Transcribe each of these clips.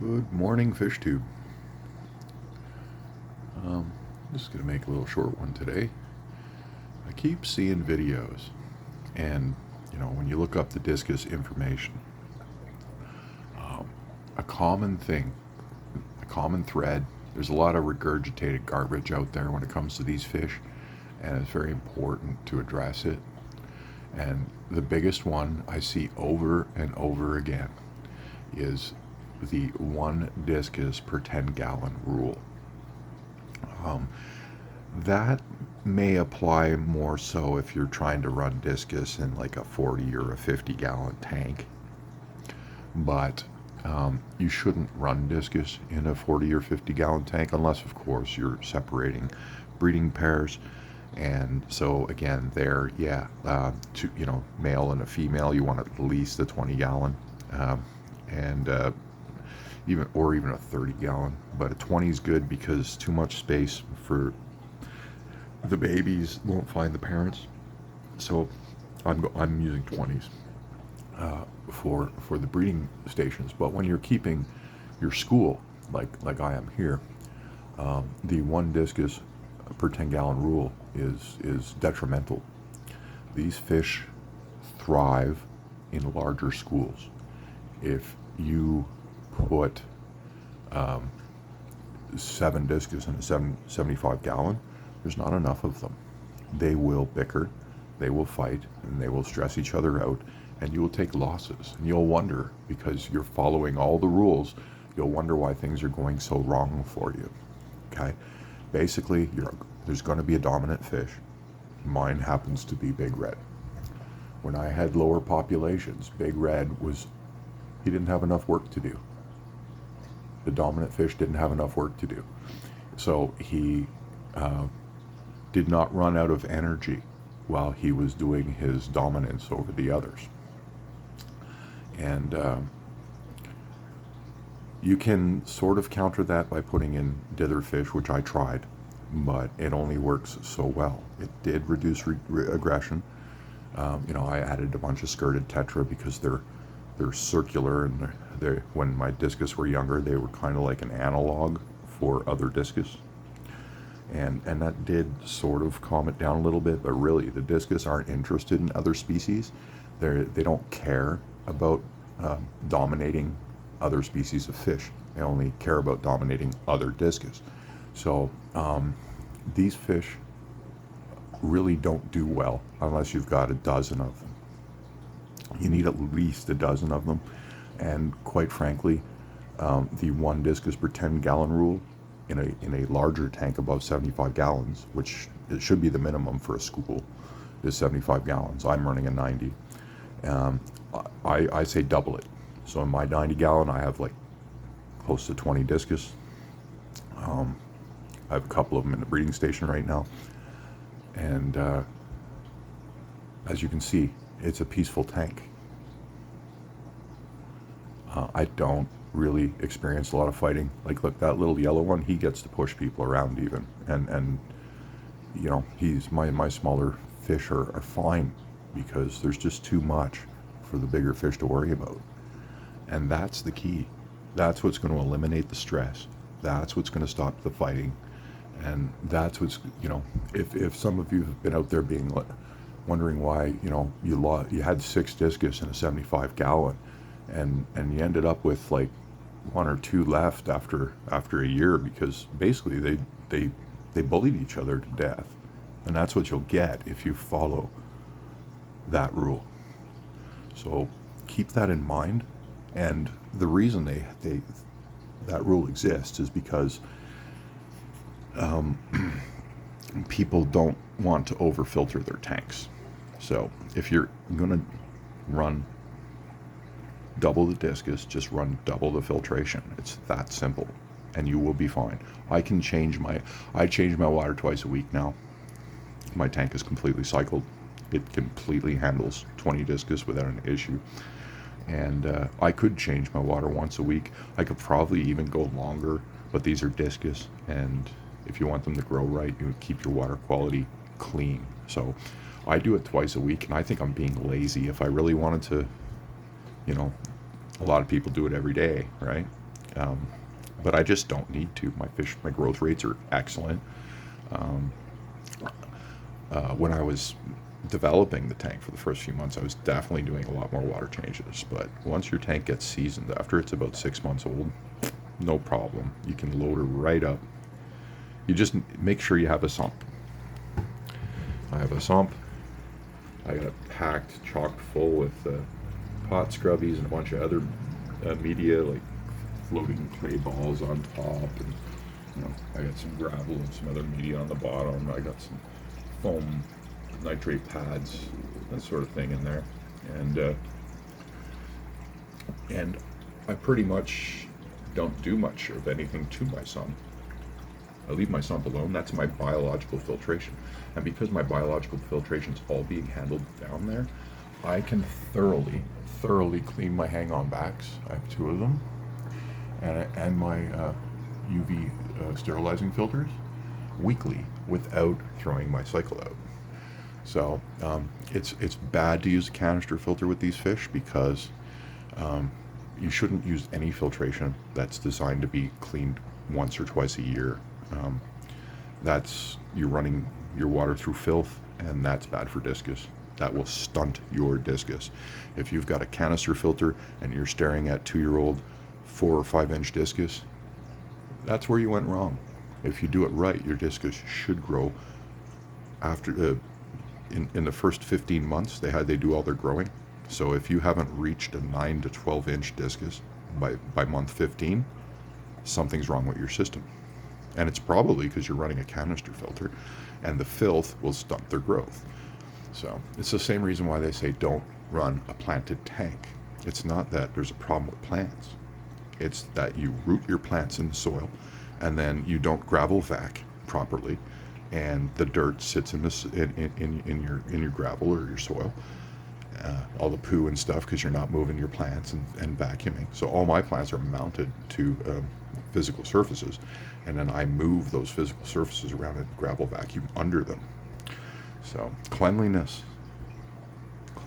Good morning, fish tube. Just gonna make a little short one today. I keep seeing videos, and when you look up the discus information, a common thing, a common thread. There's a lot of regurgitated garbage out there when it comes to these fish, and it's very important to address it. And the biggest one I see over and over again is the one discus per 10-gallon rule. Um, that may apply more so if you're trying to run discus in like a 40 or a 50-gallon tank, but you shouldn't run discus in a 40 or 50-gallon tank unless, of course, you're separating breeding pairs. And so again, there, yeah, male and a female, you want at least a 20-gallon, and even a 30-gallon. But a 20 is good because too much space for the babies won't find the parents. So I'm using 20s for the breeding stations. But when you're keeping your school, like I am here, the one discus per 10-gallon rule is detrimental. These fish thrive in larger schools. If you put 7 discus in a 75-gallon, there's not enough of them. They will bicker, they will fight, and they will stress each other out, and you will take losses. And you'll wonder, because you're following all the rules, you'll wonder why things are going so wrong for you. Okay? Basically, there's going to be a dominant fish. Mine happens to be big red. When I had lower populations, big red he didn't have enough work to do. The dominant fish didn't have enough work to do. So he did not run out of energy while he was doing his dominance over the others. And you can sort of counter that by putting in dither fish, which I tried, but it only works so well. It did reduce aggression. I added a bunch of skirted tetra because they're circular, and when my discus were younger, they were kind of like an analog for other discus, and that did sort of calm it down a little bit. But really, the discus aren't interested in other species. They don't care about dominating other species of fish. They only care about dominating other discus. So these fish really don't do well unless you've got a dozen of them. You need at least a dozen of them. And quite frankly, the one discus per 10-gallon rule in a larger tank above 75 gallons, which it should be the minimum for a school, is 75 gallons. I'm running a 90. I say double it. So in my 90-gallon, I have like close to 20 discus. I have a couple of them in the breeding station right now. And as you can see, it's a peaceful tank. I don't really experience a lot of fighting. Like, look, that little yellow one, he gets to push people around even. And he's my smaller fish are fine because there's just too much for the bigger fish to worry about. And that's the key. That's what's going to eliminate the stress. That's what's going to stop the fighting. And that's what's, if some of you have been out there wondering why, you had 6 discus in a 75-gallon, and you ended up with like 1 or 2 left after a year, because basically they bullied each other to death. And that's what you'll get if you follow that rule. So keep that in mind. And the reason that rule exists is because people don't want to overfilter their tanks. So if you're going to run double the discus, just run double the filtration. It's that simple, and you will be fine. I change my water twice a week now. My tank is completely cycled. It completely handles 20 discus without an issue. And I could change my water once a week. I could probably even go longer, but these are discus, and if you want them to grow right, you keep your water quality clean. So I do it twice a week, and I think I'm being lazy. If I really wanted to, a lot of people do it every day, right? But I just don't need to. My growth rates are excellent. Um, when I was developing the tank for the first few months, I was definitely doing a lot more water changes. But once your tank gets seasoned, after it's about 6 months old, no problem. You can load her right up. You just make sure you have a sump. I have a sump. I got it packed, chock full with pot scrubbies and a bunch of other media, like floating clay balls on top, and I got some gravel and some other media on the bottom. I got some foam nitrate pads, that sort of thing in there, and I pretty much don't do much of anything to my sump. I leave my sump alone. That's my biological filtration. And because my biological filtration is all being handled down there, I can thoroughly clean my hang-on backs. I have two of them, and my UV sterilizing filters weekly without throwing my cycle out. So it's bad to use a canister filter with these fish because you shouldn't use any filtration that's designed to be cleaned once or twice a year. That's you're running your water through filth, and that's bad for discus. That will stunt your discus. If you've got a canister filter and you're staring at 2-year-old 4 or 5 inch discus, that's where you went wrong. If you do it right, your discus should grow after in the first 15 months. They do all their growing. So if you haven't reached a 9 to 12 inch discus by month 15, something's wrong with your system. And it's probably because you're running a canister filter, and the filth will stunt their growth. So it's the same reason why they say don't run a planted tank. It's not that there's a problem with plants. It's that you root your plants in the soil, and then you don't gravel vac properly, and the dirt sits in your gravel or your soil, all the poo and stuff, because you're not moving your plants and vacuuming. So all my plants are mounted to physical surfaces, and then I move those physical surfaces around and gravel vacuum under them. So cleanliness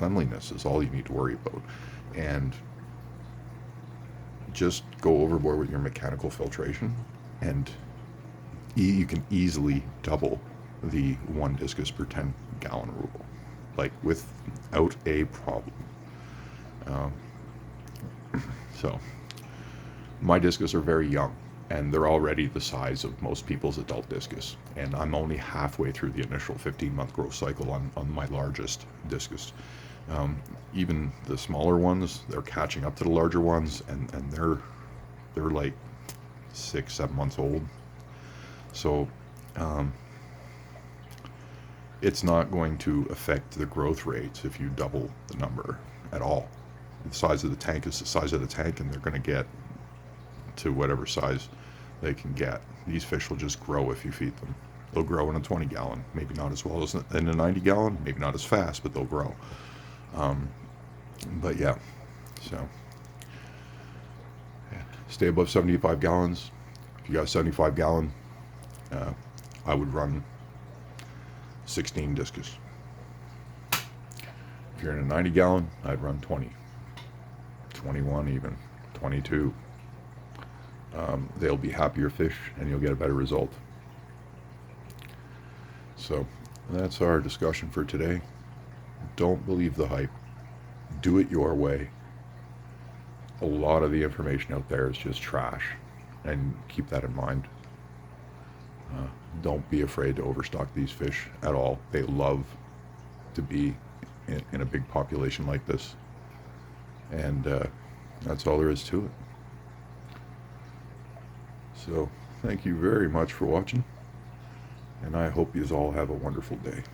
is all you need to worry about, and just go overboard with your mechanical filtration, and you can easily double the 1 discus per 10 gallon rule, like without a problem. So my discus are very young, and they're already the size of most people's adult discus, and I'm only halfway through the initial 15-month growth cycle on my largest discus. Even the smaller ones, they're catching up to the larger ones, and they're like 6-7 months old. So it's not going to affect the growth rates if you double the number at all. The size of the tank is the size of the tank, and they're going to get to whatever size they can get. These fish will just grow if you feed them. They'll grow in a 20 gallon, maybe not as well as in a 90 gallon, maybe not as fast, but they'll grow. But yeah, so stay above 75 gallons. If you got a 75 gallon, I would run 16 discus. If you're in a 90 gallon, I'd run 20, 21 even, 22. They'll be happier fish, and you'll get a better result. So that's our discussion for today. Don't believe the hype. Do it your way. A lot of the information out there is just trash, and keep that in mind. Don't be afraid to overstock these fish at all. They love to be in a big population like this, and that's all there is to it. So thank you very much for watching, and I hope you all have a wonderful day.